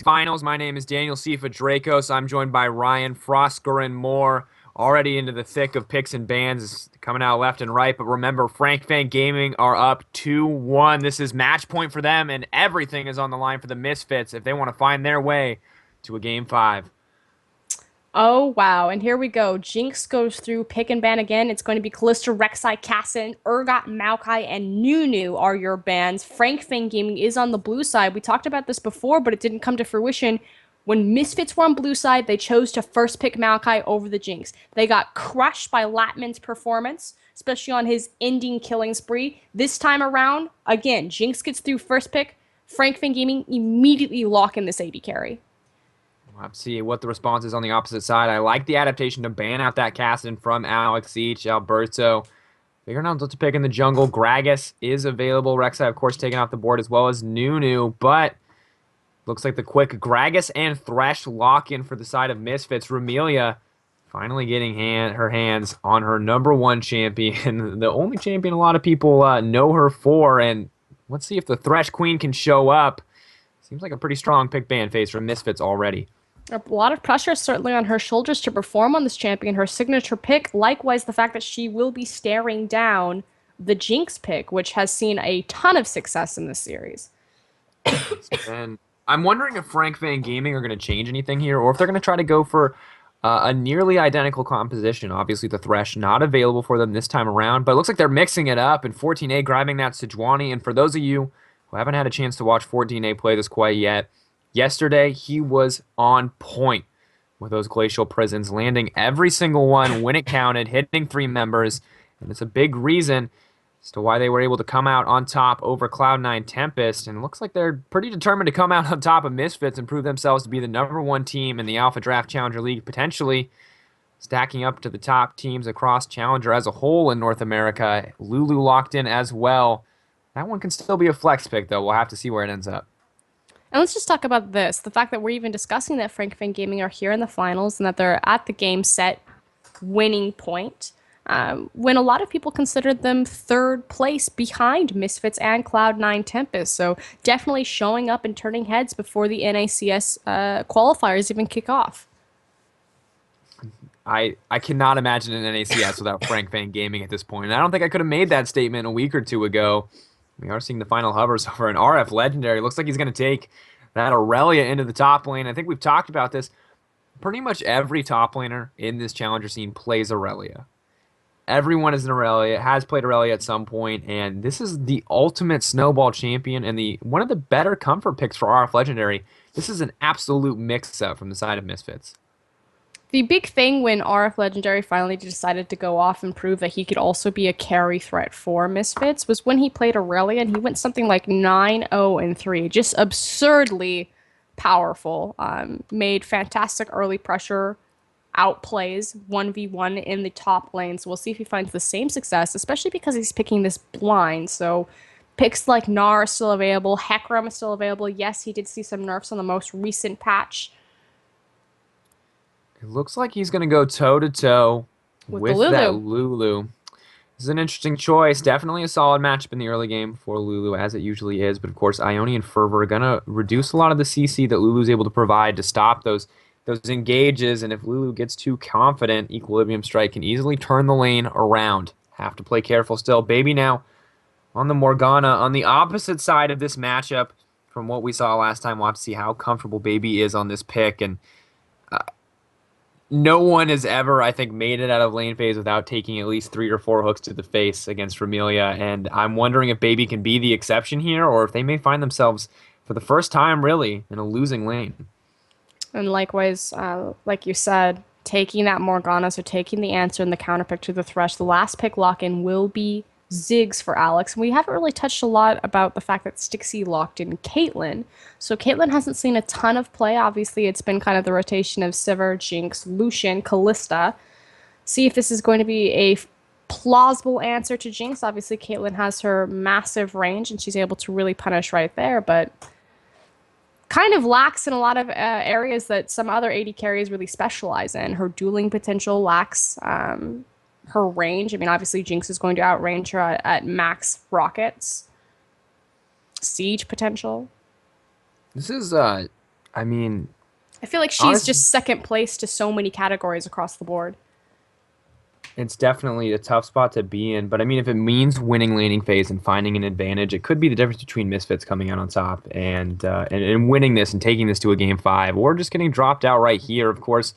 Finals. My name is Daniel Sifa Dracos. I'm joined by Ryan Frosker and Moore. Already into the thick of picks and bans, coming out left and right. But remember, Fang Gaming are up 2-1. This is match point for them, and everything is on the line for the Misfits if they want to find their way to a Game 5. Oh, wow. And here we go. Jinx goes through pick and ban again. It's going to be Kalista, Rek'Sai, Kassadin, Urgot, Maokai, and Nunu are your bans. Fang Gaming is on the blue side. We talked about this before, but it didn't come to fruition. When Misfits were on blue side, they chose to first pick Maokai over the Jinx. They got crushed by Latman's performance, especially on his ending killing spree. This time around, again, Jinx gets through first pick. Fang Gaming immediately lock in this AD carry. We'll have to see what the response is on the opposite side. I like the adaptation to ban out that Kassadin from Alex Each, Alberto. Figuring out what to pick in the jungle. Gragas is available. Rek'Sai, of course, taken off the board as well as Nunu, but looks like the quick Gragas and Thresh lock in for the side of Misfits. Ramelia finally getting her hands on her #1 champion, the only champion a lot of people know her for, and let's see if the Thresh Queen can show up. Seems like a pretty strong pick ban phase from Misfits already. A lot of pressure certainly on her shoulders to perform on this champion. Her signature pick, likewise the fact that she will be staring down the Jinx pick, which has seen a ton of success in this series. And I'm wondering if Fang Gaming are going to change anything here, or if they're going to try to go for a nearly identical composition. Obviously, the Thresh not available for them this time around, but it looks like they're mixing it up, and 14A grabbing that Sejuani. And for those of you who haven't had a chance to watch 14A play this quite yet, yesterday he was on point with those glacial prisons, landing every single one when it counted, hitting 3 members, and it's a big reason as to why they were able to come out on top over Cloud9 Tempest, and it looks like they're pretty determined to come out on top of Misfits and prove themselves to be the #1 team in the AlphaDraft Challenger League, potentially stacking up to the top teams across Challenger as a whole in North America. Lulu locked in as well. That one can still be a flex pick, though. We'll have to see where it ends up. And let's just talk about this. The fact that we're even discussing that Fang Gaming are here in the finals and that they're at the game set winning point. When a lot of people considered them third place behind Misfits and Cloud9 Tempest. So definitely showing up and turning heads before the NACS qualifiers even kick off. I cannot imagine an NACS without Fang Gaming at this point. And I don't think I could have made that statement a week or two ago. We are seeing the final hovers over an RF Legendary. Looks like he's going to take that Aurelia into the top lane. I think we've talked about this. Pretty much every top laner in this challenger scene plays Aurelia. Everyone is an Aurelia, has played Aurelia at some point, and this is the ultimate snowball champion and one of the better comfort picks for RF Legendary. This is an absolute mix-up from the side of Misfits. The big thing when RF Legendary finally decided to go off and prove that he could also be a carry threat for Misfits was when he played Aurelia and he went something like 9-0-3, just absurdly powerful. Made fantastic early pressure outplays 1v1 in the top lane. So we'll see if he finds the same success, especially because he's picking this blind. So picks like Gnar are still available, Hecarim is still available. Yes, he did see some nerfs on the most recent patch. It looks like he's going to go toe-to-toe with that Lulu. Lulu. This is an interesting choice. Definitely a solid matchup in the early game for Lulu, as it usually is. But, of course, Ione and Fervor are going to reduce a lot of the CC that Lulu's able to provide to stop those engages. And if Lulu gets too confident, Equilibrium Strike can easily turn the lane around. Have to play careful still. Baby now on the Morgana. On the opposite side of this matchup from what we saw last time, we'll have to see how comfortable Baby is on this pick. And no one has ever, I think, made it out of lane phase without taking at least 3 or 4 hooks to the face against Ramelia, and I'm wondering if Baby can be the exception here, or if they may find themselves, for the first time, really, in a losing lane. And likewise, like you said, taking that Morgana, so taking the answer and the counter pick to the Thresh, the last pick lock-in will be Ziggs for Alex. And we haven't really touched a lot about the fact that Stixie locked in Caitlyn. So Caitlyn hasn't seen a ton of play. Obviously, it's been kind of the rotation of Sivir, Jinx, Lucian, Kalista. See if this is going to be a plausible answer to Jinx. Obviously, Caitlyn has her massive range, and she's able to really punish right there, but kind of lacks in a lot of areas that some other AD carries really specialize in. Her dueling potential lacks her range. I mean, obviously, Jinx is going to outrange her at max rockets. Siege potential. This is I mean, I feel like she's honestly, just second place to so many categories across the board. it's definitely a tough spot to be in. But I mean, if it means winning laning phase and finding an advantage, it could be the difference between Misfits coming out on top and winning this and taking this to a game five, or just getting dropped out right here. Of course,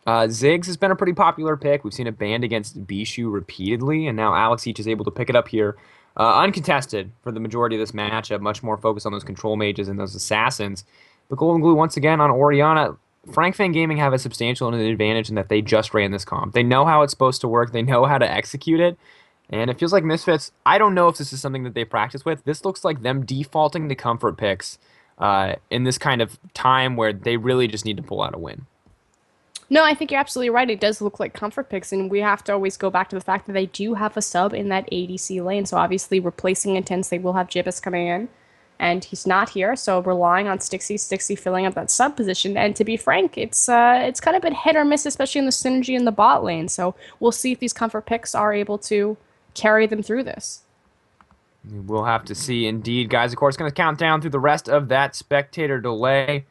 Ziggs has been a pretty popular pick. We've seen it banned against Bishu repeatedly, and now Alex Each is able to pick it up here, uncontested for the majority of this matchup. Much more focused on those control mages and those assassins. But Golden Glue once again on Orianna. Frank Fan Gaming have a substantial advantage in that they just ran this comp. They know how it's supposed to work. They know how to execute it. And it feels like Misfits, I don't know if this is something that they practice with. This looks like them defaulting to comfort picks in this kind of time where they really just need to pull out a win. No, I think you're absolutely right. It does look like comfort picks, and we have to always go back to the fact that they do have a sub in that ADC lane. So obviously, replacing Intense, they will have Gibbous coming in, and he's not here. So relying on Stixie filling up that sub position. And to be frank, it's kind of been hit or miss, especially in the synergy in the bot lane. So we'll see if these comfort picks are able to carry them through this. We'll have to see indeed, guys. Of course, going to count down through the rest of that spectator delay.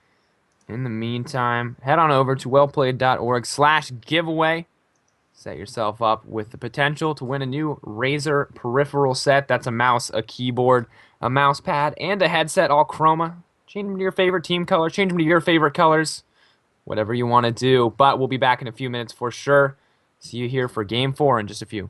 In the meantime, head on over to wellplayed.org/giveaway. Set yourself up with the potential to win a new Razer peripheral set. That's a mouse, a keyboard, a mouse pad, and a headset, all chroma. Change them to your favorite team color. Change them to your favorite colors. Whatever you want to do. But we'll be back in a few minutes for sure. See you here for Game 4 in just a few.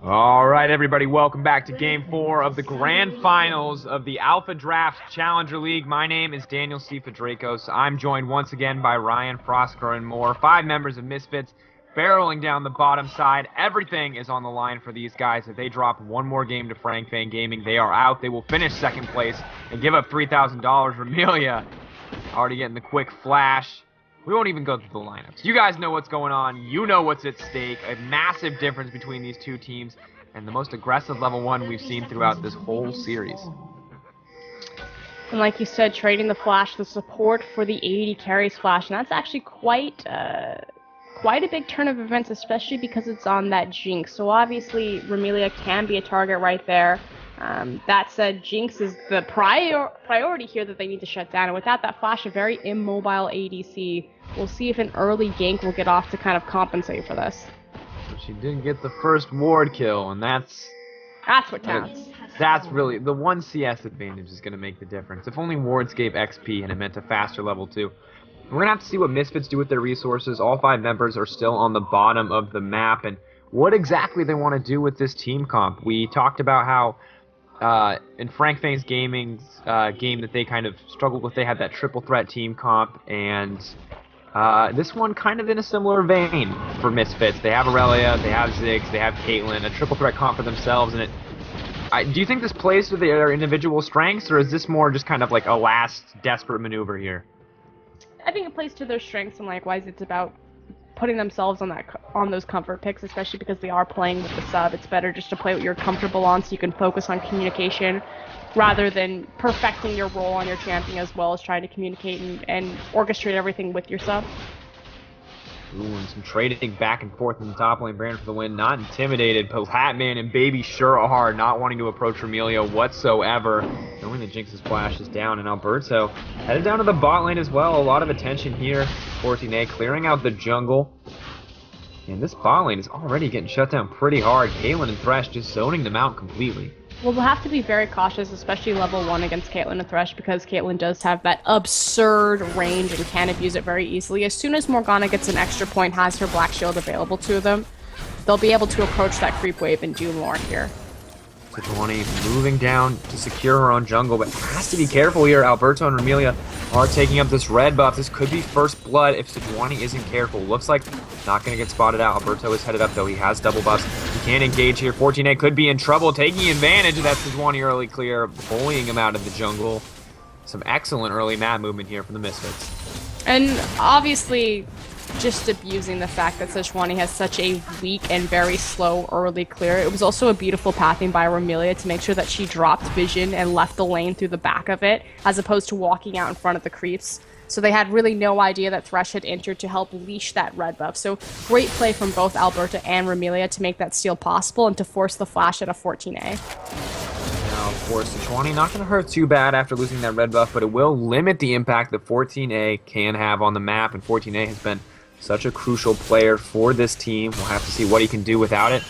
All right, everybody, welcome back to Game 4 of the Grand Finals of the AlphaDraft Challenger League. My name is Daniel C. Fedrakos. I'm joined once again by Ryan Frosker and more, 5 members of Misfits, barreling down the bottom side. Everything is on the line for these guys. If they drop one more game to Fang Gaming, they are out. They will finish second place and give up $3,000. Ramelia already getting the quick flash. We won't even go through the lineups. You guys know what's going on. You know what's at stake. A massive difference between these two teams and the most aggressive level 1 we've seen throughout this whole series. And like you said, trading the flash, the support for the AD carries flash, and that's actually quite a big turn of events, especially because it's on that Jinx. So obviously, Ramelia can be a target right there. That said, Jinx is the priority here that they need to shut down. And without that flash, a very immobile ADC. We'll see if an early gank will get off to kind of compensate for this. But she did get the first ward kill, and that's what counts. That's really the 1 CS advantage is going to make the difference. If only wards gave XP and it meant a faster level 2. We're going to have to see what Misfits do with their resources. All 5 members are still on the bottom of the map, and what exactly they want to do with this team comp. We talked about how in Fang's Gaming's game that they kind of struggled with, they had that triple threat team comp, and this one kind of in a similar vein for Misfits. They have Aurelia, they have Ziggs, they have Caitlyn, a triple threat comp for themselves, and do you think this plays to their individual strengths, or is this more just kind of like a last desperate maneuver here? I think it plays to their strengths, and likewise it's about putting themselves on those comfort picks, especially because they are playing with the sub. It's better just to play what you're comfortable on so you can focus on communication rather than perfecting your role on your champion as well as trying to communicate and orchestrate everything with your sub. Ooh, and some trading back and forth in the top lane. Brandon for the win. Not intimidated, but Hatman and Baby sure are not wanting to approach Ramelia whatsoever. Knowing that Jinx's flash is down, and Alberto headed down to the bot lane as well. A lot of attention here. 14A clearing out the jungle. And this bot lane is already getting shut down pretty hard. Caitlyn and Thresh just zoning them out completely. Well, we'll have to be very cautious, especially level 1 against Caitlyn and Thresh, because Caitlyn does have that absurd range and can abuse it very easily. As soon as Morgana gets an extra point, has her Black Shield available to them, they'll be able to approach that creep wave and do more here. Sejuani moving down to secure her own jungle, but has to be careful here. Alberto and Ramelia are taking up this red buff. This could be first blood if Sejuani isn't careful. Looks like not going to get spotted out. Alberto is headed up, though. He has double buffs. He can't engage here. 14A could be in trouble, taking advantage of that Sejuani early clear, bullying him out of the jungle. Some excellent early map movement here from the Misfits. And obviously, just abusing the fact that Sejuani has such a weak and very slow early clear. It was also a beautiful pathing by Ramelia to make sure that she dropped vision and left the lane through the back of it, as opposed to walking out in front of the creeps. So they had really no idea that Thresh had entered to help leash that red buff. So great play from both Alberta and Ramelia to make that steal possible and to force the flash at a 14A. Now, of course, Sejuani not going to hurt too bad after losing that red buff, but it will limit the impact that 14A can have on the map, and 14A has been such a crucial player for this team. We'll have to see what he can do without it.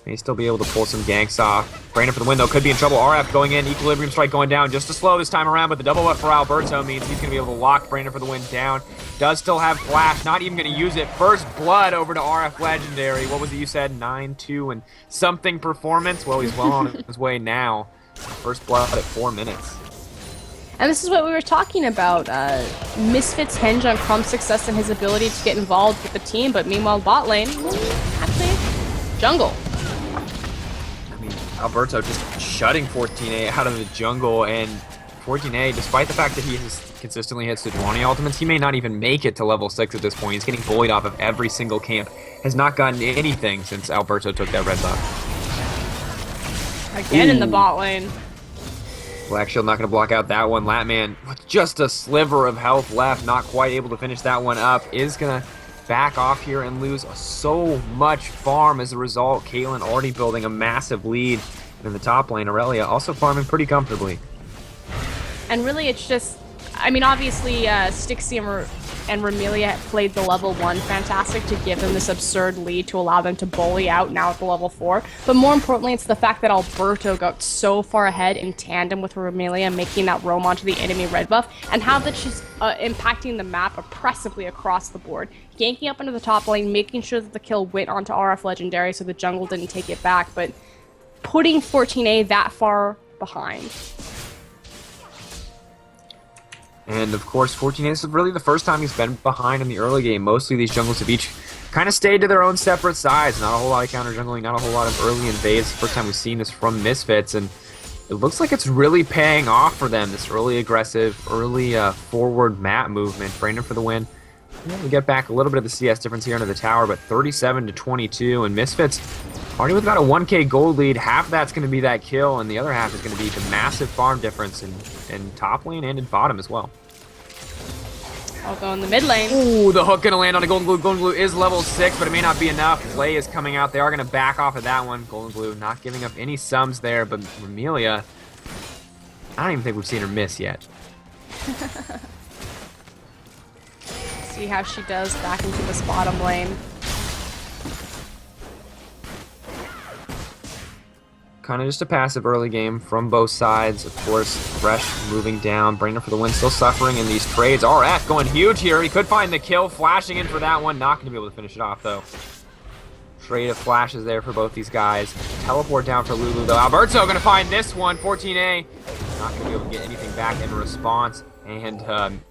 May still be able to pull some ganks off. Brandon for the win, though, could be in trouble. RF going in, Equilibrium Strike going down just to slow this time around, but the double buff for Alberto means he's going to be able to lock Brandon for the win down. Does still have Flash, not even going to use it. First blood over to RF Legendary. What was it you said? 9-2 and something performance? Well, he's well on his way now. First blood at 4 minutes. And this is what we were talking about. Misfits hinge on Crumbz's success and his ability to get involved with the team, but meanwhile, bot lane, actually, jungle. I mean, Alberto just shutting 14A out of the jungle, and 14A, despite the fact that he has consistently hit Sejuani ultimates, he may not even make it to level 6 at this point. He's getting bullied off of every single camp. Has not gotten anything since Alberto took that red buff. Again in the bot lane. Black Shield not going to block out that one. Latman, with just a sliver of health left, not quite able to finish that one up, is going to back off here and lose so much farm as a result. Caitlyn already building a massive lead. And in the top lane, Aurelia also farming pretty comfortably. And really, it's just, I mean, obviously, Stixie and Ramelia played the level 1 fantastic to give them this absurd lead to allow them to bully out now at the level 4. But more importantly, it's the fact that Alberto got so far ahead in tandem with Ramelia, making that roam onto the enemy red buff, and how that she's impacting the map oppressively across the board. Ganking up into the top lane, making sure that the kill went onto RF Legendary so the jungle didn't take it back, but putting 14A that far behind. And of course, 14A, this is really the first time he's been behind in the early game. Mostly these jungles have each kind of stayed to their own separate sides. Not a whole lot of counter jungling, not a whole lot of early invades. First time we've seen this from Misfits, and it looks like it's really paying off for them. This early aggressive, early forward map movement. Brandon for the win. We get back a little bit of the CS difference here under the tower, but 37-22, and Misfits already with about a 1K gold lead. Half of that's going to be that kill, and the other half is going to be the massive farm difference in top lane and in bottom as well. I'll go in the mid lane. Ooh, the hook going to land on a Golden Glue. Golden Glue is level 6, but it may not be enough. Play is coming out. They are going to back off of that one. Golden Glue not giving up any sums there, but Amelia, I don't even think we've seen her miss yet. See how she does back into this bottom lane. Kind of just a passive early game from both sides. Of course, Thresh moving down. Brandon for the win, still suffering in these trades. RF going huge here. He could find the kill. Flashing in for that one. Not going to be able to finish it off, though. Trade of flashes there for both these guys. Teleport down for Lulu, though. Alberto going to find this one. 14A. Not going to be able to get anything back in response. And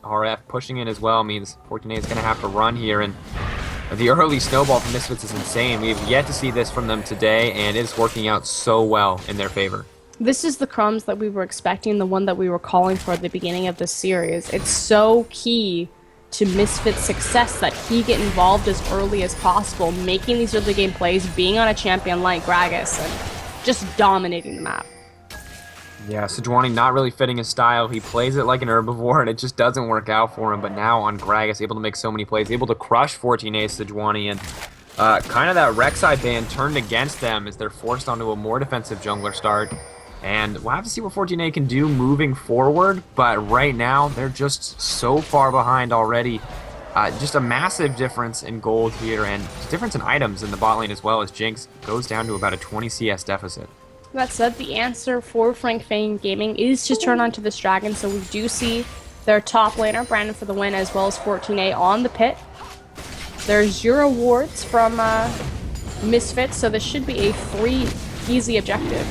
RF pushing in as well means 14A is going to have to run here. And the early snowball from Misfits is insane. We've yet to see this from them today, and it's working out so well in their favor. This is the Crumbzz that we were expecting, the one that we were calling for at the beginning of this series. It's so key to Misfits' success that he get involved as early as possible, making these early game plays, being on a champion like Gragas, and just dominating the map. Yeah, Sejuani not really fitting his style. He plays it like an herbivore, and it just doesn't work out for him. But now on Gragas, able to make so many plays, able to crush 14A Sejuani, and kind of that Rek'Sai ban turned against them as they're forced onto a more defensive jungler start. And we'll have to see what 14A can do moving forward, but right now, they're just so far behind already. Just a massive difference in gold here, and difference in items in the bot lane as well, as Jinx goes down to about a 20 CS deficit. That said, the answer for Fang Gaming is to turn onto this dragon, so we do see their top laner, Brandon for the win, as well as 14A on the pit. There's 0 wards from Misfits, so this should be a free, easy objective.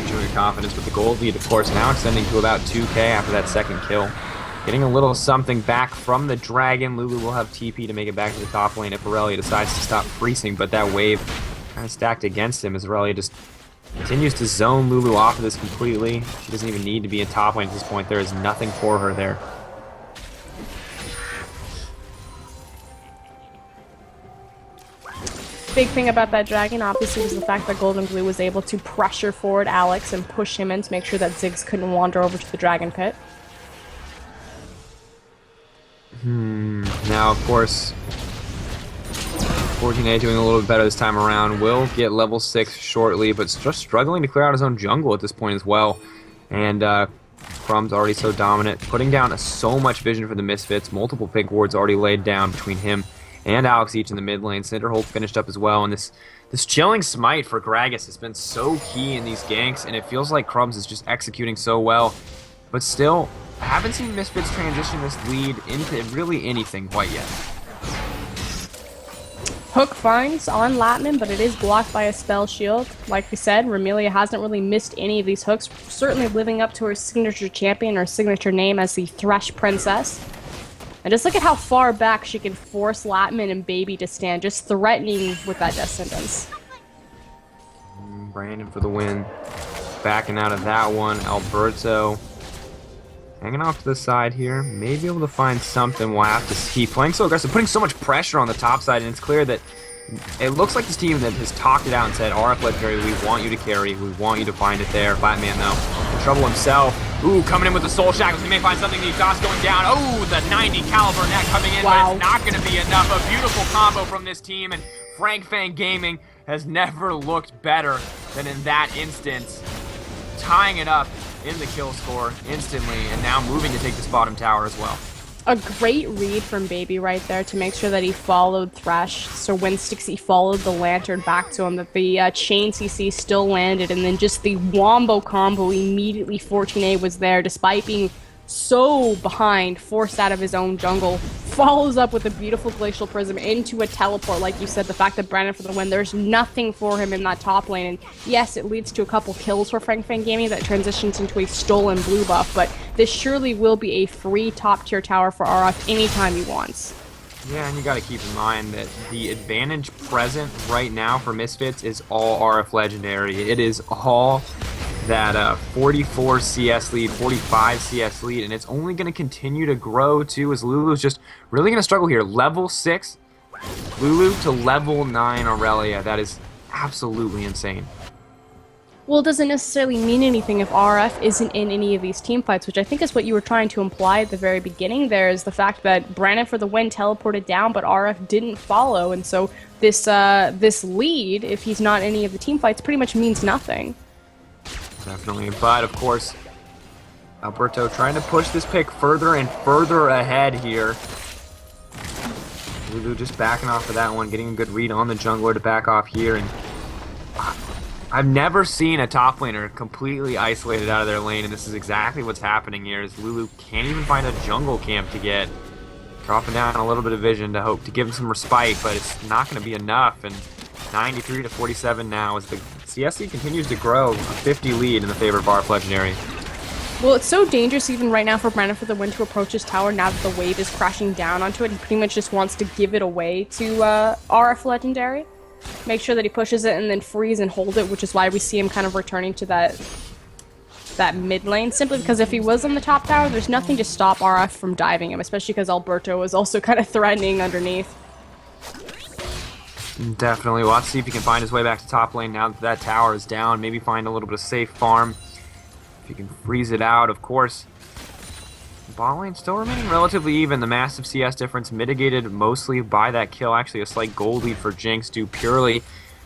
Showing confidence with the gold lead, of course, now extending to about 2K after that second kill. Getting a little something back from the dragon. Lulu will have TP to make it back to the top lane if Aurelia decides to stop freezing, but that wave kind of stacked against him as Aurelia just continues to zone Lulu off of this completely. She doesn't even need to be in top lane at this point. There is nothing for her there. Big thing about that dragon, obviously, was the fact that Golden Glue was able to pressure forward Alex and push him in to make sure that Ziggs couldn't wander over to the dragon pit. Now, of course, 14A doing a little bit better this time around. Will get level 6 shortly, but just struggling to clear out his own jungle at this point as well. And Crumbzz already so dominant, putting down so much vision for the Misfits. Multiple pink wards already laid down between him and Alex each in the mid lane. Cinderhold finished up as well, and this chilling smite for Gragas has been so key in these ganks, and it feels like Crumbzz is just executing so well. But still, I haven't seen Misfits transition this lead into really anything quite yet. Hook finds on Latman, but it is blocked by a spell shield. Like we said, Ramelia hasn't really missed any of these hooks, certainly living up to her signature champion or signature name as the Thresh Princess. And just look at how far back she can force Latman and Baby to stand, just threatening with that death sentence. Brandon for the win. Backing out of that one. Alberto hanging off to the side here. May be able to find something. We'll have to see. Playing so aggressive, putting so much pressure on the top side, and it's clear that it looks like this team that has talked it out and said, RF Legendary, we want you to carry. We want you to find it there. Batman, though, in trouble himself. Ooh, coming in with the Soul Shackles. He may find something. The Goss going down. Oh, the 90 caliber net coming in, wow. But it's not going to be enough. A beautiful combo from this team, and Fang Gaming has never looked better than in that instance. Tying it up in the kill score instantly, and now moving to take this bottom tower as well. A great read from Baby right there to make sure that he followed Thresh. So when Stixie followed the Lantern back to him, that the chain CC still landed, and then just the wombo combo immediately 14A was there, despite being so behind, forced out of his own jungle, follows up with a beautiful Glacial Prism into a teleport. Like you said, the fact that Brandon for the win, there's nothing for him in that top lane. And yes, it leads to a couple kills for Frank Fang Gaming that transitions into a stolen blue buff, but this surely will be a free top-tier tower for RF anytime he wants. Yeah, and you got to keep in mind that the advantage present right now for Misfits is all RF Legendary. It is all that 44 CS lead, 45 CS lead, and it's only going to continue to grow too, as Lulu's just really going to struggle here. Level 6 Lulu to level 9 Aurelia. That is absolutely insane. Well, it doesn't necessarily mean anything if RF isn't in any of these team fights, which I think is what you were trying to imply at the very beginning there, is the fact that Brandon for the win teleported down, but RF didn't follow, and so this lead, if he's not in any of the team fights, pretty much means nothing. Definitely, but of course, Alberto trying to push this pick further and further ahead here. Lulu just backing off of that one, getting a good read on the jungler to back off here, and I've never seen a top laner completely isolated out of their lane, and this is exactly what's happening here, is Lulu can't even find a jungle camp to get. Dropping down a little bit of vision to hope to give him some respite, but it's not going to be enough, and 93 to 47 now as the CSC continues to grow, a 50 lead in the favor of RF Legendary. Well, it's so dangerous even right now for Brandon for the win to approach his tower now that the wave is crashing down onto it. He pretty much just wants to give it away to RF Legendary. Make sure that he pushes it and then freeze and hold it, which is why we see him kind of returning to that mid lane, simply because if he was on the top tower, there's nothing to stop RF from diving him, especially because Alberto is also kind of threatening underneath. Definitely. We'll have to see if he can find his way back to top lane now that that tower is down. Maybe find a little bit of safe farm. If he can freeze it out, of course. Bot lane still remaining relatively even. The massive CS difference mitigated mostly by that kill. Actually, a slight gold lead for Jinx due purely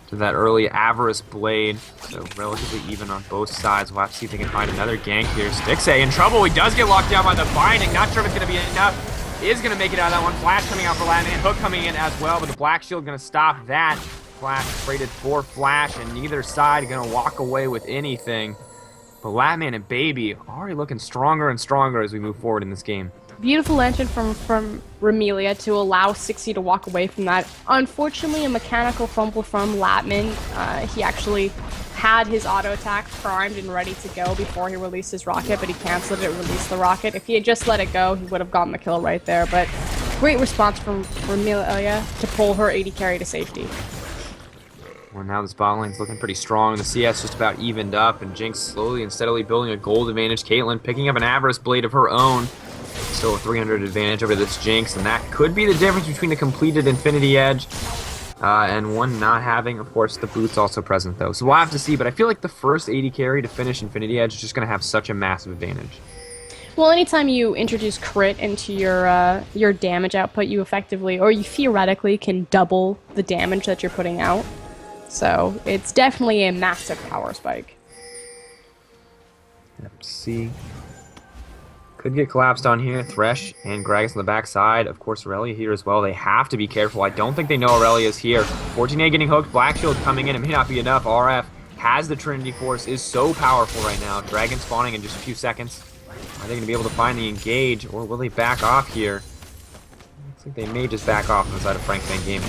to that early Avarice Blade. So relatively even on both sides. We'll have to see if they can find another gank here. Stixxay in trouble. He does get locked down by the binding. Not sure if it's going to be enough. Is going to make it out of that one. Flash coming out for Latman. Hook coming in as well, but the Black Shield going to stop that. Flash traded for Flash, and neither side going to walk away with anything. But Latman and Baby already looking stronger and stronger as we move forward in this game. Beautiful lantern from Remelia to allow 60 to walk away from that. Unfortunately, a mechanical fumble from Latman. He actually had his auto attack primed and ready to go before he released his rocket, but he canceled it, released the rocket. If he had just let it go, he would have gotten the kill right there. But great response from Remelia to pull her AD carry to safety. Well, now this bot lane's looking pretty strong. The CS just about evened up, and Jinx slowly and steadily building a gold advantage. Caitlyn picking up an Avarice Blade of her own. Still a 300 advantage over this Jinx, and that could be the difference between a completed Infinity Edge and one not having. Of course, the boot's also present, though. So we'll have to see, but I feel like the first AD carry to finish Infinity Edge is just going to have such a massive advantage. Well, anytime you introduce crit into your damage output, you effectively, or you theoretically, can double the damage that you're putting out. So it's definitely a massive power spike. Let's see. Could get collapsed on here. Thresh and Gragas on the backside. Of course, Aurelia here as well. They have to be careful. I don't think they know Aurelia is here. 14A getting hooked. Black Shield coming in. It may not be enough. RF has the Trinity Force. Is so powerful right now. Dragon spawning in just a few seconds. Are they going to be able to find the engage, or will they back off here? Looks like they may just back off on the side of Frank Fang Gaming.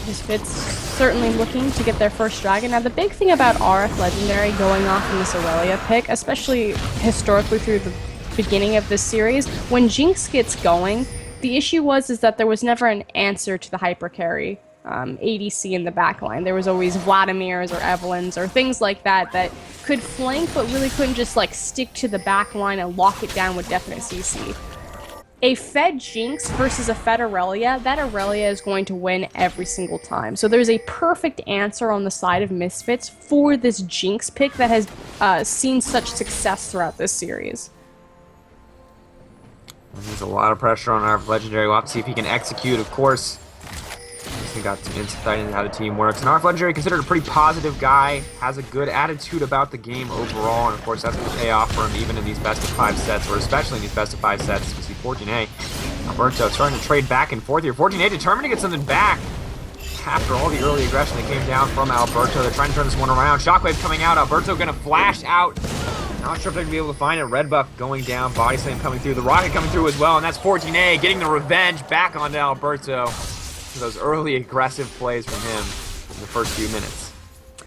Misfits certainly looking to get their first dragon. Now, the big thing about RF Legendary going off in this Aurelia pick, especially historically through the beginning of this series, when Jinx gets going, the issue is that there was never an answer to the hyper carry ADC in the backline. There was always Vladimir's or Evelyn's or things like that that could flank but really couldn't just like stick to the backline and lock it down with definite CC. A fed Jinx versus a fed Aurelia, that Aurelia is going to win every single time. So there's a perfect answer on the side of Misfits for this Jinx pick that has seen such success throughout this series. There's a lot of pressure on our Legendary. We'll have to see if he can execute, of course. He got some insight into how the team works. And our Legendary, considered a pretty positive guy, has a good attitude about the game overall, and of course that's going to pay off for him even in these best of 5 sets, or especially in these best of 5 sets. We see 14A. Alberto starting to trade back and forth here. 14A determined to get something back after all the early aggression that came down from Alberto. They're trying to turn this one around. Shockwave coming out. Alberto going to flash out Not sure if they're going to be able to find it. Red buff going down, body slam coming through, the rocket coming through as well, and that's 14A getting the revenge back onto Alberto for those early aggressive plays from him in the first few minutes.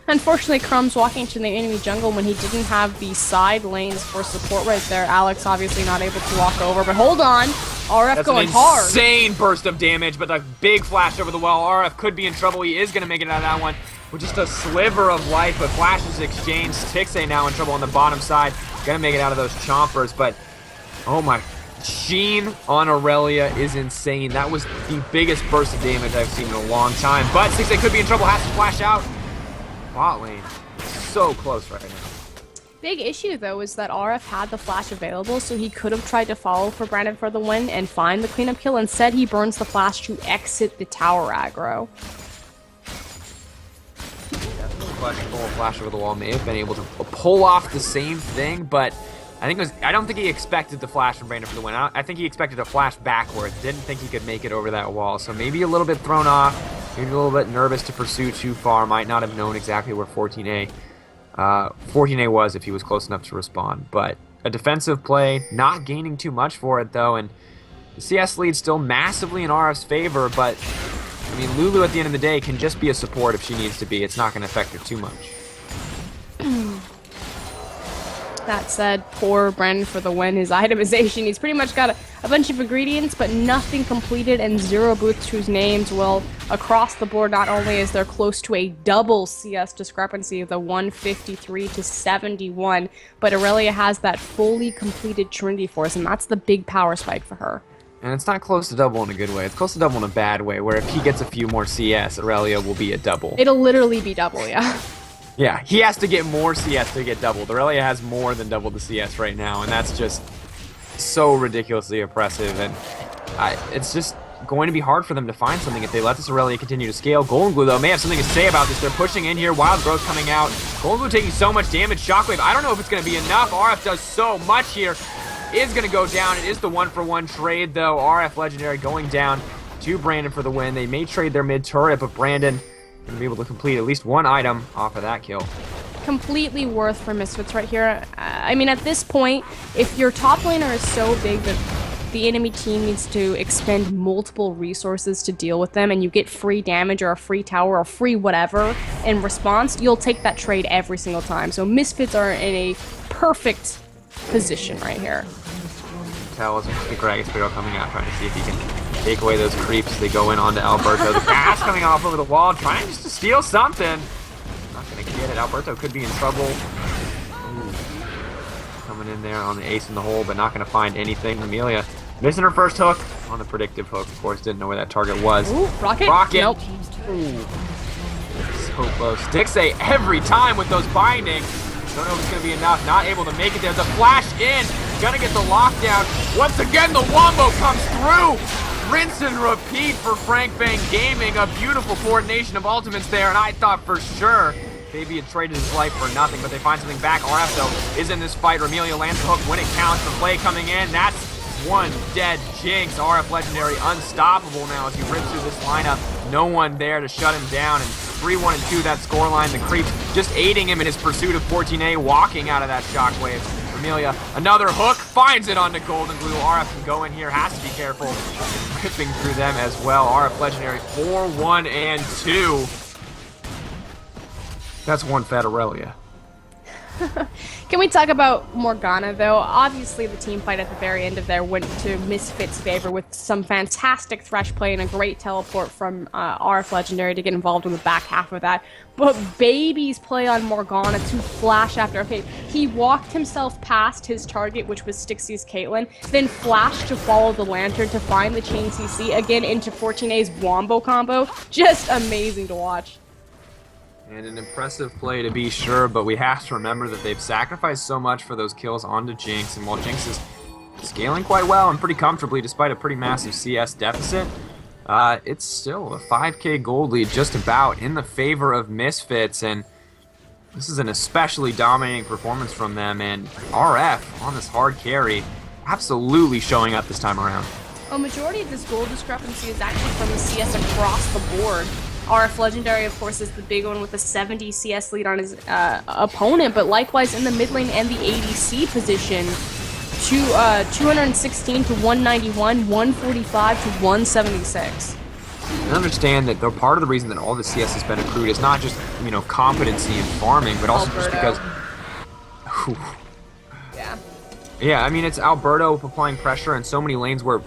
Unfortunately, Crumbzz walking into the enemy jungle when he didn't have the side lanes for support right there. Alex obviously not able to walk over, but hold on. RF That's going an hard. Insane burst of damage, but the big flash over the wall. RF could be in trouble. He is going to make it out of that one with just a sliver of life, but flashes exchange. Stixay now in trouble on the bottom side. Going to make it out of those chompers, but oh my. Sheen on Aurelia is insane. That was the biggest burst of damage I've seen in a long time, but Stixay could be in trouble. Has to flash out. Bot lane, so close right now. Big issue though is that RF had the flash available, so he could have tried to follow for Brandon for the win and find the cleanup kill. Instead, he burns the flash to exit the tower aggro. Definitely flash over the wall may have been able to pull off the same thing, but I don't think he expected the flash from Brandon for the win. I think he expected a flash backwards. Didn't think he could make it over that wall, so maybe a little bit thrown off. Maybe a little bit nervous to pursue too far. Might not have known exactly where 14A was if he was close enough to respond. But a defensive play, not gaining too much for it though, and the CS lead still massively in RF's favor. But I mean, Lulu at the end of the day can just be a support if she needs to be. It's not going to affect her too much. That said, poor Brandon for the win. His itemization, he's pretty much got a bunch of ingredients, but nothing completed and 0 boots to his names. Well, across the board, not only is there close to a double CS discrepancy of the 153 to 71, but Aurelia has that fully completed Trinity Force, and that's the big power spike for her. And it's not close to double in a good way. It's close to double in a bad way, where if he gets a few more CS, Aurelia will be a double. It'll literally be double, yeah. Yeah, he has to get more CS to get doubled. Aurelia has more than double the CS right now, and that's just so ridiculously oppressive. And it's just going to be hard for them to find something if they let this Aurelia continue to scale. Golden Glue, though, may have something to say about this. They're pushing in here. Wild Growth coming out. Golden Glue taking so much damage. Shockwave, I don't know if it's going to be enough. RF does so much here. Is going to go down. It is the 1-for-1 trade, though. RF Legendary going down to Brandon for the win. They may trade their mid turret, but Brandon going to be able to complete at least one item off of that kill. Completely worth for Misfits right here. I mean, at this point, if your top laner is so big that the enemy team needs to expend multiple resources to deal with them, and you get free damage or a free tower or free whatever in response, you'll take that trade every single time. So Misfits are in a perfect position right here. Tell us the Gragas Barrel coming out, trying to see if he can take away those creeps as they go in onto Alberto. The pass coming off over the wall, trying just to steal something. Not going to get it. Alberto could be in trouble. Ooh. Coming in there on the ace in the hole, but not going to find anything. Amelia missing her first hook on the predictive hook. Of course, didn't know where that target was. Ooh, rocket? Rocket. Nope. Ooh. So close. Stixay every time with those bindings. Don't know if it's going to be enough. Not able to make it there. The flash in. Gonna get the lockdown. Once again, the wombo comes through. Rinse and repeat for Fang Gaming. A beautiful coordination of ultimates there, and I thought for sure maybe had traded his life for nothing, but they find something back. RF, though, is in this fight. Amelia lands the hook when it counts. The play coming in. That's one dead Jinx. RF Legendary unstoppable now as he rips through this lineup. No one there to shut him down, and 3-1 and 2 that scoreline. The creeps just aiding him in his pursuit of 14A, walking out of that shockwave. Amelia, another hook, finds it onto Golden Glue. RF can go in here, has to be careful. Ripping through them as well. RF Legendary 4-1 and 2. That's one fat Aurelia. Can we talk about Morgana, though? Obviously, the team fight at the very end of there went to Misfits' favor with some fantastic Thresh play and a great teleport from RF Legendary to get involved in the back half of that. But Baby's play on Morgana to flash after a he walked himself past his target, which was Stixie's Caitlyn, then flashed to follow the Lantern to find the chain CC, again into 14A's Wombo combo. Just amazing to watch. And an impressive play to be sure, but we have to remember that they've sacrificed so much for those kills onto Jinx, and while Jinx is scaling quite well and pretty comfortably despite a pretty massive CS deficit, it's still a 5k gold lead just about in the favor of Misfits, and this is an especially dominating performance from them, and RF on this hard carry absolutely showing up this time around. A majority of this goal discrepancy is actually from the CS across the board. RF Legendary, of course, is the big one with a 70 CS lead on his opponent, but likewise in the mid lane and the ADC position, 216 to 191, 145 to 176. I understand that though part of the reason that all the CS has been accrued is not just, you know, competency in farming, but also just because... Whew. Yeah. Yeah, I mean, it's Alberto applying pressure in so many lanes where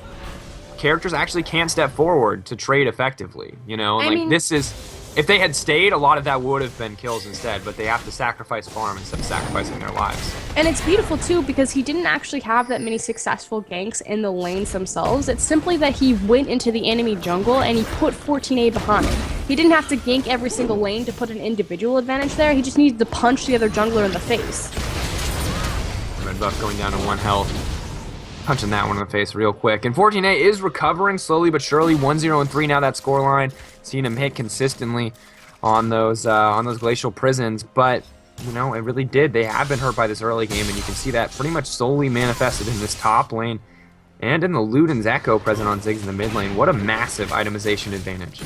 characters actually can't step forward to trade effectively, you know? And, like, this is... If they had stayed, a lot of that would have been kills instead, but they have to sacrifice farm instead of sacrificing their lives. And it's beautiful, too, because he didn't actually have that many successful ganks in the lanes themselves. It's simply that he went into the enemy jungle and he put 14A behind him. He didn't have to gank every single lane to put an individual advantage there. He just needed to punch the other jungler in the face. Red buff going down to 1 health. Punching that one in the face real quick. And 14A is recovering slowly but surely. 1-0-3 now, that scoreline. Seen him hit consistently on those glacial prisons, but you know, it really did. They have been hurt by this early game, and you can see that pretty much solely manifested in this top lane and in the Luden's Echo present on Ziggs in the mid lane. What a massive itemization advantage.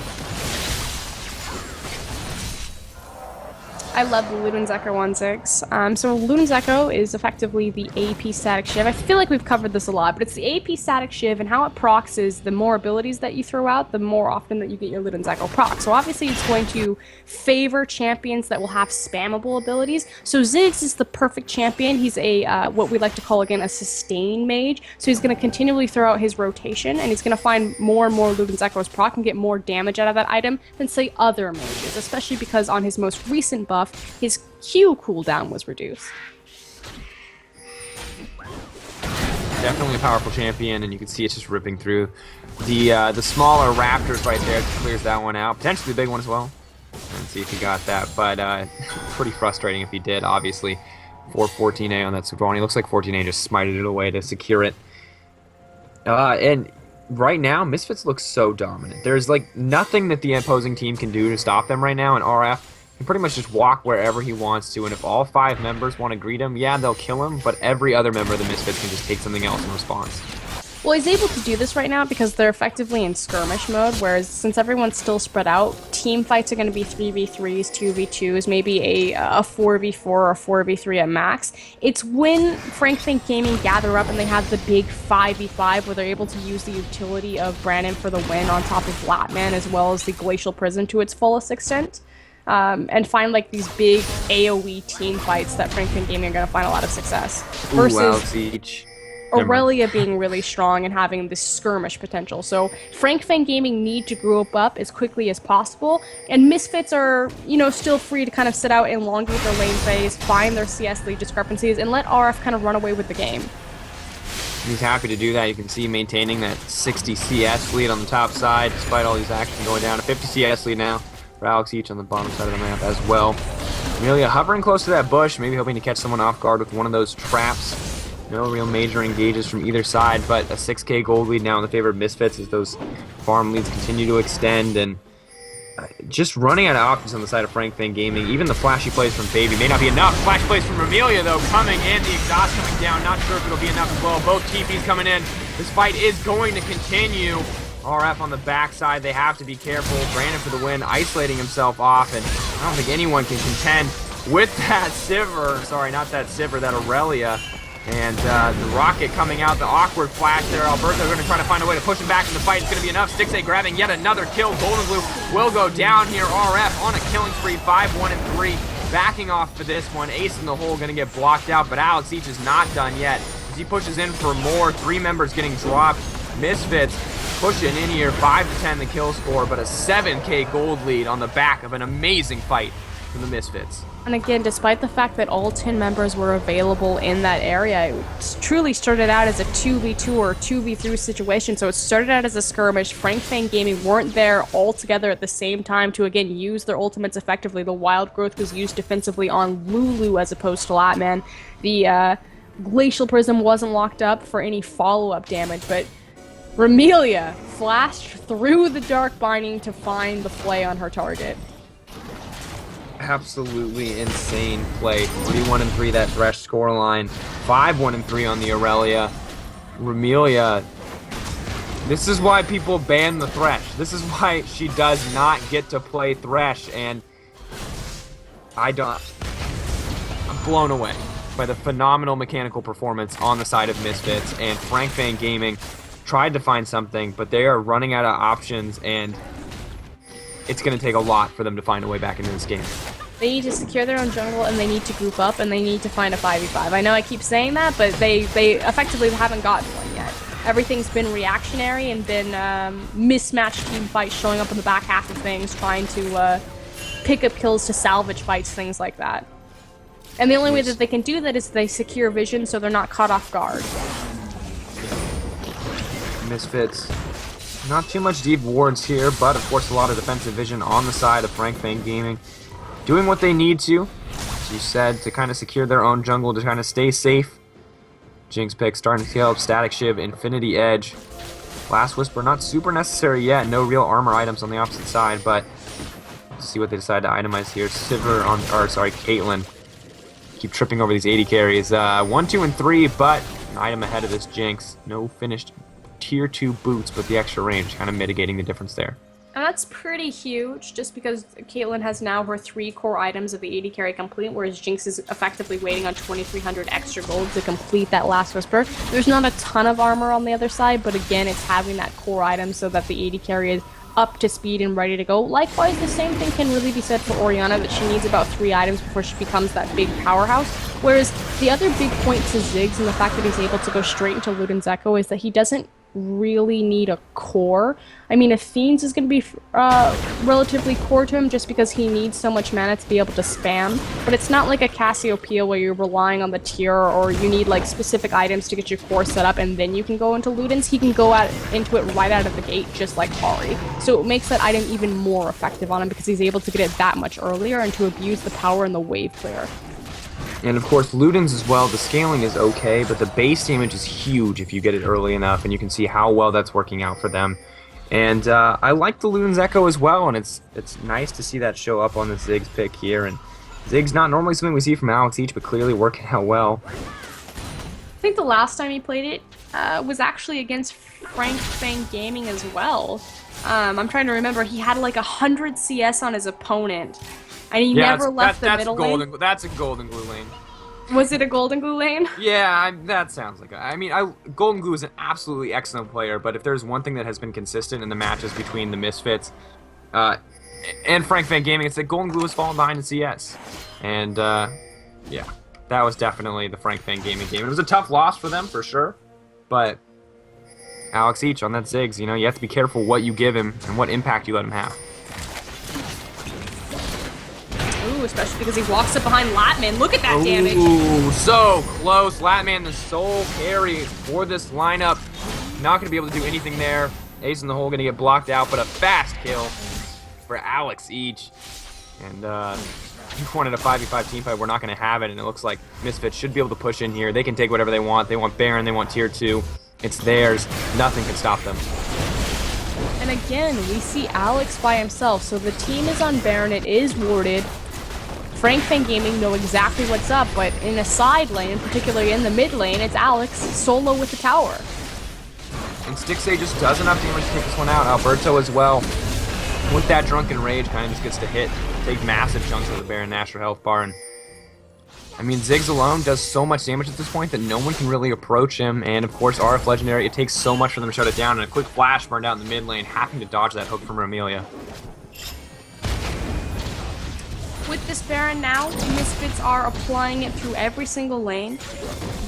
I love the Luden's Echo on Ziggs. So Luden's Echo is effectively the AP static shiv. I feel like we've covered this a lot, but it's the AP static shiv, and how it procs is the more abilities that you throw out, the more often that you get your Luden's Echo proc. So obviously it's going to favor champions that will have spammable abilities. So Ziggs is the perfect champion. He's a what we like to call, again, a sustain mage. So he's going to continually throw out his rotation, and he's going to find more and more Luden's Echo's proc and get more damage out of that item than, say, other mages, especially because on his most recent buff, his Q cooldown was reduced. Definitely a powerful champion, and you can see it's just ripping through the smaller raptors right there. It clears that one out. Potentially the big one as well. And see if he got that, but pretty frustrating if he did, obviously, for 14A on that Suvani. Looks like 14A just smited it away to secure it. And right now, Misfits looks so dominant. There's like nothing that the opposing team can do to stop them right now, and RF can pretty much just walk wherever he wants to, and if all 5 members want to greet him, yeah, they'll kill him, but every other member of the Misfits can just take something else in response. Well, he's able to do this right now because they're effectively in skirmish mode, whereas since everyone's still spread out, team fights are going to be 3v3s, 2v2s, maybe a 4v4 or 4v3 at max. It's when Fang Gaming gather up and they have the big 5v5 where they're able to use the utility of Brandon for the win on top of Latman as well as the Glacial Prison to its fullest extent. And find like these big AoE team fights that Fang Gaming are going to find a lot of success. Versus Aurelia being really strong and having this skirmish potential. So Fang Gaming need to grow up as quickly as possible, and Misfits are, you know, still free to kind of sit out, elongate their lane phase, find their CS lead discrepancies, and let RF kind of run away with the game. He's happy to do that. You can see maintaining that 60 CS lead on the top side, despite all these action going down. A 50 CS lead now for Alex Each on the bottom side of the map as well. Amelia hovering close to that bush, maybe hoping to catch someone off guard with one of those traps. No real major engages from either side, but a 6k gold lead now in the favor of Misfits as those farm leads continue to extend, and just running out of options on the side of Fang Gaming. Even the flashy plays from Baby may not be enough. Flash plays from Amelia, though, coming in. The exhaust coming down. Not sure if it'll be enough as well. Both TPs coming in. This fight is going to continue. RF on the backside, they have to be careful. Brandon for the win, isolating himself off, and I don't think anyone can contend with that Sivir. Sorry, not that Sivir, that Aurelia. And the rocket coming out, the awkward flash there. Alberto going to try to find a way to push him back in the fight. It's going to be enough. Stixxay grabbing yet another kill. Golden Glue will go down here. RF on a killing spree, 5-1-3. Backing off for this one. Ace in the hole going to get blocked out, but Alex Each is not done yet as he pushes in for more. 3 members getting dropped. Misfits pushing in here, 5-10 the kill score, but a 7k gold lead on the back of an amazing fight from the Misfits. And again, despite the fact that all 10 members were available in that area, it truly started out as a 2v2 or 2v3 situation. So it started out as a skirmish. Fang Gaming weren't there all together at the same time to, again, use their ultimates effectively. The Wild Growth was used defensively on Lulu as opposed to Latman. The Glacial Prism wasn't locked up for any follow-up damage, but Ramelia flashed through the Dark Binding to find the play on her target. Absolutely insane play. 3-1-3 that Thresh scoreline. 5-1-3 on the Aurelia. Ramelia This is why people ban the Thresh. This is why she does not get to play Thresh, and I'm blown away by the phenomenal mechanical performance on the side of Misfits, and Frank Fang Gaming tried to find something, but they are running out of options, and it's going to take a lot for them to find a way back into this game. They need to secure their own jungle, and they need to group up, and they need to find a 5v5. I know I keep saying that, but they effectively haven't gotten one yet. Everything's been reactionary and been mismatched team fights showing up in the back half of things, trying to pick up kills to salvage fights, things like that. And the only way that they can do that is they secure vision so they're not caught off guard. Misfits, not too much deep wards here, but of course a lot of defensive vision on the side of Frank Fang Gaming. Doing what they need to, as you said, to kind of secure their own jungle, to kind of stay safe. Jinx pick starting to scale up Static Shiv, Infinity Edge. Last Whisper, not super necessary yet, no real armor items on the opposite side, but let's see what they decide to itemize here. Caitlyn. Keep tripping over these AD carries. 1, 2, and 3, but an item ahead of this Jinx. No finished tier 2 boots, but the extra range kind of mitigating the difference there. And that's pretty huge, just because Caitlyn has now her 3 core items of the AD carry complete, whereas Jinx is effectively waiting on 2,300 extra gold to complete that last Whisper. There's not a ton of armor on the other side, but again, it's having that core item so that the AD carry is up to speed and ready to go. Likewise, the same thing can really be said for Orianna, that she needs about 3 items before she becomes that big powerhouse. Whereas the other big point to Ziggs and the fact that he's able to go straight into Luden's Echo is that he doesn't really need a core. I mean, Athene's is going to be relatively core to him just because he needs so much mana to be able to spam, but it's not like a Cassiopeia where you're relying on the tier or you need like specific items to get your core set up and then you can go into Luden's. He can go into it right out of the gate just like Ahri. So it makes that item even more effective on him because he's able to get it that much earlier and to abuse the power and the wave clear. And of course, Luden's as well, the scaling is okay, but the base damage is huge if you get it early enough, and you can see how well that's working out for them. And I like the Luden's Echo as well, and it's nice to see that show up on the Ziggs pick here. And Ziggs not normally something we see from Alex Each, but clearly working out well. I think the last time he played it was actually against Frank Fang Gaming as well. I'm trying to remember, he had like 100 CS on his opponent. And he never left the middle lane. That's a golden glue lane. Was it a golden glue lane? Yeah, that sounds like golden glue is an absolutely excellent player, but if there's one thing that has been consistent in the matches between the Misfits and Frank Fang Gaming, it's that golden glue has fallen behind in CS. And yeah, that was definitely the Frank Fang Gaming game. It was a tough loss for them for sure, but Alex Each on that Ziggs, you know, you have to be careful what you give him and what impact you let him have. Especially because he walks up behind Latman. Look at that damage. Ooh, so close. Latman, the sole carry for this lineup. Not going to be able to do anything there. Ace in the hole going to get blocked out, but a fast kill for Alex Each. And you wanted a 5v5 team fight. We're not going to have it, and it looks like Misfits should be able to push in here. They can take whatever they want. They want Baron. They want tier 2. It's theirs. Nothing can stop them. And again, we see Alex by himself. So the team is on Baron. It is warded. Frank Fang Gaming know exactly what's up, but in a side lane, particularly in the mid lane, it's Alex solo with the tower. And Stixxay just does enough damage to take this one out. Alberto as well, with that Drunken Rage, kind of just gets to hit, take massive chunks of the Baron Nashor health bar. And I mean, Ziggs alone does so much damage at this point that no one can really approach him. And of course, RF Legendary, it takes so much for them to shut it down. And a quick flash burned out in the mid lane, having to dodge that hook from Amelia. With this Baron now, Misfits are applying it through every single lane.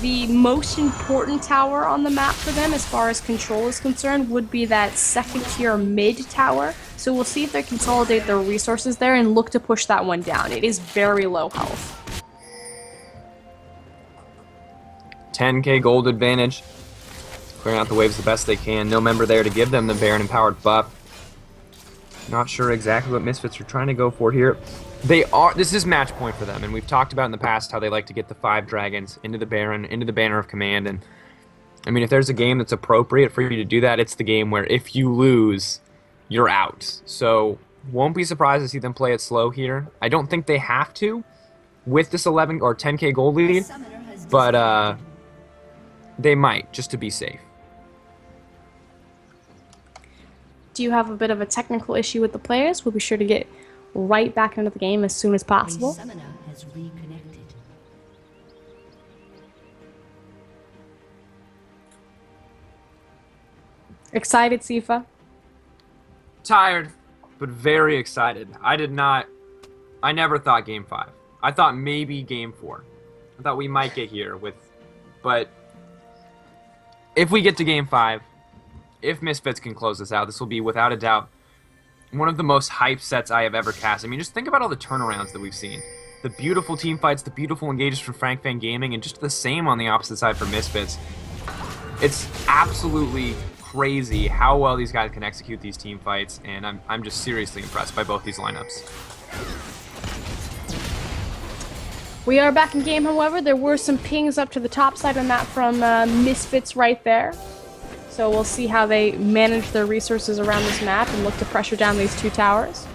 The most important tower on the map for them, as far as control is concerned, would be that second tier mid tower. So we'll see if they consolidate their resources there and look to push that one down. It is very low health. 10k gold advantage. Clearing out the waves the best they can. No member there to give them the Baron empowered buff. Not sure exactly what Misfits are trying to go for here. This is match point for them, and we've talked about in the past how they like to get the 5 dragons into the Baron, into the Banner of Command. And I mean, if there's a game that's appropriate for you to do that, it's the game where if you lose, you're out. So won't be surprised to see them play it slow here. I don't think they have to with this 11 or 10k gold lead, but they might, just to be safe. do have a bit of a technical issue with the players. We'll be sure to get right back into the game as soon as possible. A summoner has reconnected. Excited, Sifa? Tired, but very excited. I never thought Game 5. I thought maybe Game 4. I thought we might get here but if we get to Game 5, if Misfits can close this out, this will be without a doubt one of the most hyped sets I have ever cast. I mean, just think about all the turnarounds that we've seen. The beautiful team fights, the beautiful engages from Fang Gaming, and just the same on the opposite side for Misfits. It's absolutely crazy how well these guys can execute these team fights, and I'm just seriously impressed by both these lineups. We are back in game, however. There were some pings up to the top side on that from Misfits right there. So we'll see how they manage their resources around this map and look to pressure down these two towers.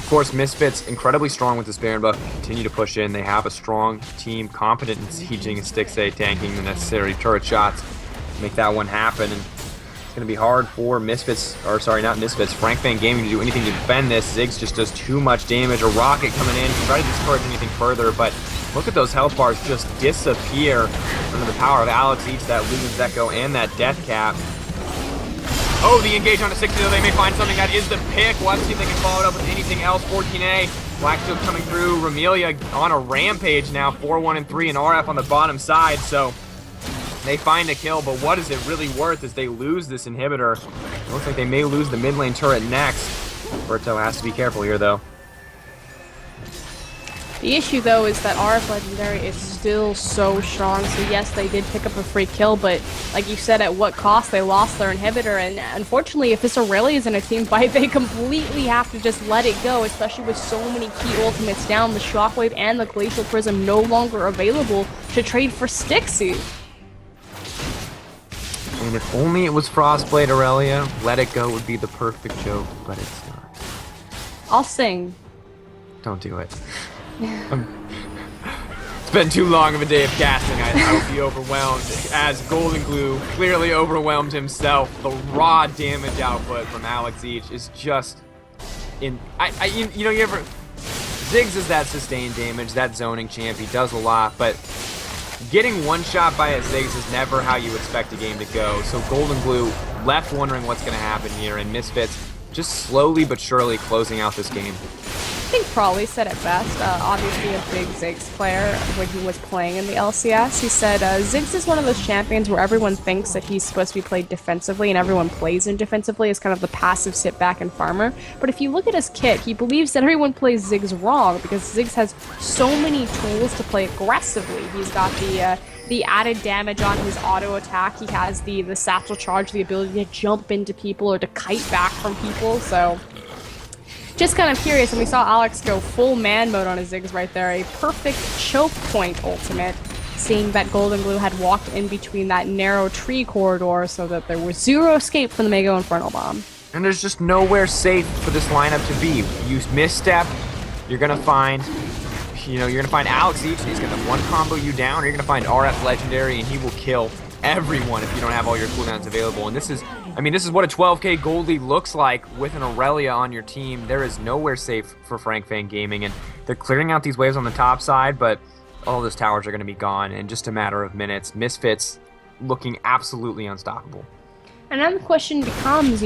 Of course, Misfits, incredibly strong with this Baron buff, continue to push in. They have a strong team, competent in sieging and Stixay, tanking the necessary turret shots to make that one happen. And it's going to be hard for Misfits, or sorry, not Misfits, Fang Gaming to do anything to defend this. Ziggs just does too much damage. A rocket coming in, try to discourage anything further, but look at those health bars just disappear under the power of Alex, each that Lugen's Echo and that Death Cap. Oh, the engage on a 60, though. They may find something. That is the pick. We'll have to see if they can follow it up with anything else. 14A. Blackstone coming through. Ramelia on a rampage now. 4-1 and 3, and RF on the bottom side. So they find a kill, but what is it really worth as they lose this inhibitor? It looks like they may lose the mid lane turret next. Berto has to be careful here, though. The issue, though, is that RF Legendary is still so strong. So yes, they did pick up a free kill, but like you said, at what cost? They lost their inhibitor, and unfortunately, if this Aurelia is in a team fight, they completely have to just let it go, especially with so many key ultimates down. The Shockwave and the Glacial Prism no longer available to trade for Stixie. And if only it was Frostblade Aurelia, let it go would be the perfect joke, but it's not. I'll sing. Don't do it. It's been too long of a day of casting. I will be overwhelmed, as Golden Glue clearly overwhelmed himself. The raw damage output from Alex Each is just you ever Ziggs is that sustained damage, that zoning champ. He does a lot, but getting one shot by a Ziggs is never how you expect a game to go. So Golden Glue left wondering what's going to happen here, and Misfits just slowly but surely closing out this game. I think Prawley said it best, obviously a big Ziggs player when he was playing in the LCS. He said, Ziggs is one of those champions where everyone thinks that he's supposed to be played defensively and everyone plays him defensively as kind of the passive sit-back and farmer. But if you look at his kit, he believes that everyone plays Ziggs wrong because Ziggs has so many tools to play aggressively. He's got the added damage on his auto attack. He has the satchel charge, the ability to jump into people or to kite back from people, so just kind of curious, and we saw Alex go full man mode on his Ziggs right there. A perfect choke point ultimate, seeing that Golden Glue had walked in between that narrow tree corridor so that there was zero escape from the Mega Infernal Bomb. And there's just nowhere safe for this lineup to be. You misstep, you're gonna find Alex Each, and he's gonna one combo you down, or you're gonna find RF Legendary, and he will kill everyone if you don't have all your cooldowns available. And this is what a 12k gold lead looks like with an Aurelia on your team. There is nowhere safe for Fang Gaming, and they're clearing out these waves on the top side, but all those towers are going to be gone in just a matter of minutes. Misfits looking absolutely unstoppable. And then the question becomes,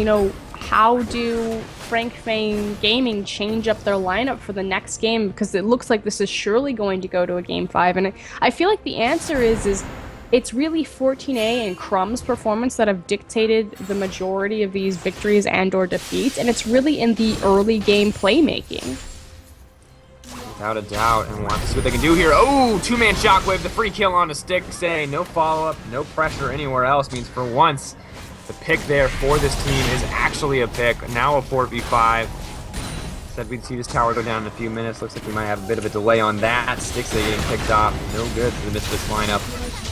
how do Fang Gaming change up their lineup for the next game? Because it looks like this is surely going to go to a Game 5, and I feel like the answer is it's really 14A and Crumbzz performance that have dictated the majority of these victories and or defeats, and it's really in the early game playmaking. Without a doubt, and we'll have to see what they can do here. Oh, two-man Shockwave, the free kill on a Stixay. No follow-up, no pressure anywhere else, means for once, the pick there for this team is actually a pick. Now a 4v5. Said we'd see this tower go down in a few minutes. Looks like we might have a bit of a delay on that. Stixay getting picked off. No good for the Misfits lineup.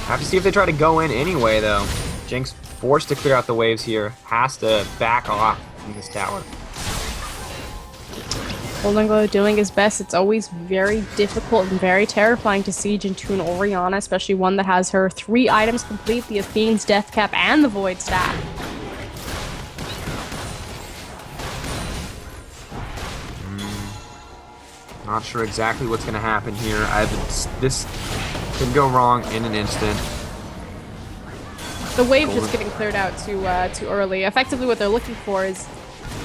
Have to see if they try to go in anyway, though. Jinx forced to clear out the waves here. Has to back off from this tower. Golden Glow doing his best. It's always very difficult and very terrifying to siege into an Orianna, especially one that has her 3 items complete, the Athene's Death Cap and the Void Staff. Not sure exactly what's going to happen here. This could go wrong in an instant. The wave just getting cleared out too early. Effectively, what they're looking for is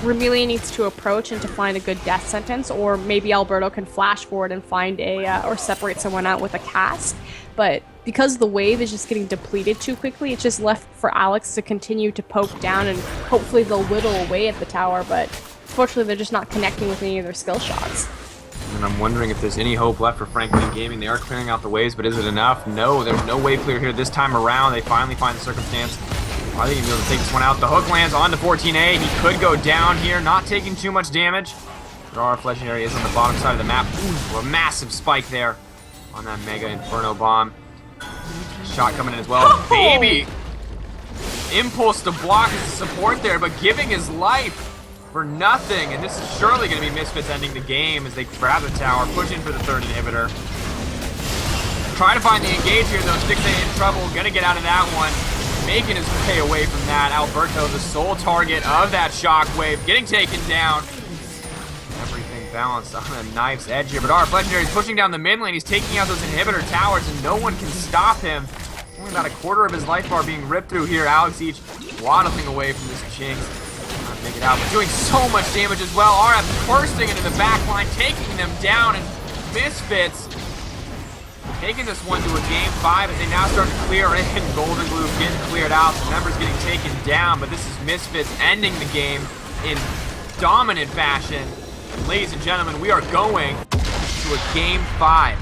Remili needs to approach and to find a good death sentence, or maybe Alberto can flash forward and find or separate someone out with a cast. But because the wave is just getting depleted too quickly, it's just left for Alex to continue to poke down, and hopefully they'll whittle away at the tower, but unfortunately they're just not connecting with any of their skill shots. And I'm wondering if there's any hope left for Frank Fang Gaming. They are clearing out the waves, but is it enough? No, there's no wave clear here this time around. They finally find the circumstance. Are they going to be able to take this one out? The hook lands onto 14A. He could go down here, not taking too much damage. But our legendary is on the bottom side of the map. Ooh, a massive spike there on that Mega Inferno Bomb. Shot coming in as well. Oh! Baby! Impulse to block his support there, but giving his life for nothing. And this is surely going to be Misfits ending the game as they grab the tower, push in for the third inhibitor. Try to find the engage here, though. Stixay in trouble. Going to get out of that one. Making his way away from that. Alberto, the sole target of that shockwave, getting taken down. Everything balanced on a knife's edge here, but our legendary is pushing down the mid lane. He's taking out those inhibitor towers, and no one can stop him. Only about a quarter of his life bar being ripped through here. Alex each waddling away from this Jinx. Not to make it out, but doing so much damage as well. RF bursting into the back line, taking them down, and Misfits taking this one to a game 5 as they now start to clear in. Golden Glue getting cleared out, the members getting taken down, but this is Misfits ending the game in dominant fashion. And ladies and gentlemen, we are going to a game 5.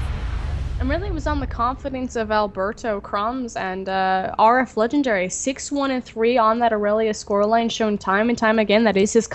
And really it was on the confidence of Alberto, Crumbzz, and RF Legendary. 6-1-3 on that Aurelia scoreline, shown time and time again that is his